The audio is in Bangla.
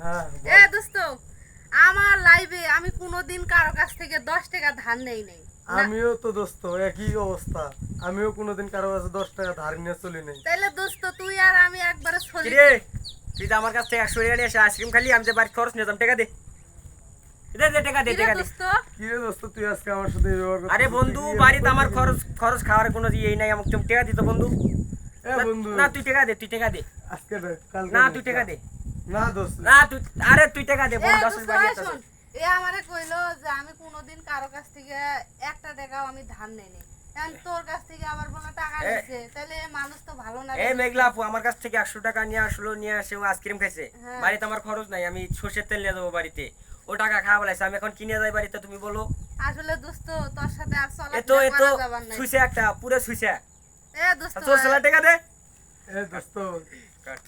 হ্যাঁ এ দোস্ত, আমার লাইভে আমি কোনোদিন কারো কাছ থেকে 10 টাকা ধার নেই নাই। আমিও তো দোস্ত একই অবস্থা। আমিও কোনোদিন কারো কাছে 10 টাকা ধার নিয়ে চলি নাই। তাইলে দোস্ত তুই আর আমি একবারে চলি। কিরে তুই তো আমার কাছ থেকে 100 টাকা নিয়ে এসে আইসক্রিম খালি, আমি যে বাড়ি খরচ নিতাম, টাকা দে দে দে, টাকা দে কিরে টাকা দে। দোস্ত, কি রে দোস্ত, তুই আজকে আমার সাথে এই ব্যবহার করছিস? আরে বন্ধু, তুই কি বাড়িতে এরকম আমার করছিস? খরচ খাওয়ার কোনো ইয়ে নাই, আমাকে তুমি টাকা দিত বন্ধু। এ বন্ধু, না তুই টাকা দে, তুই টাকা দে। আজকে দে, কালকে না দে। তুই টাকা দে। না দোস্ত, না তুই, আরে তুই টাকা দে এ বন্ধু, দোস্ত, আসলে বাড়ি এই আছে। শোন, এ আমারে কইলো যে আমি কোনোদিন কারো কাছ থেকে 1 টাকাও আমি ধার নেই নাই। এখন তোর কাছ থেকে আবার বলে টাকা নিছে, তাহলে এ মানুষ তো ভালো না রে। এই মেঘলা আপু আমার কাছ থেকে 100 টাকা নিয়ে আসলো, নিয়ে আসে ও আইসক্রিম খাইছে। হ্যাঁ। বাড়িতে আমার খরচ নাই, আমি সর্ষের তেল নিয়ে যাবো বাড়িতে। ও টাকা খাওয়া বলাইছে, আমি এখন কিনে যাই বাড়িতে, তুমি বলো। আসলে দোস্ত তোর সাথে আর এ তো চলাফেরা করা যাবার নাই। ছুইছে একটা পুরো ছুইছে। এ দোস্ত, তোর ছেলে টাকা দে। এ দোস্ত কাট।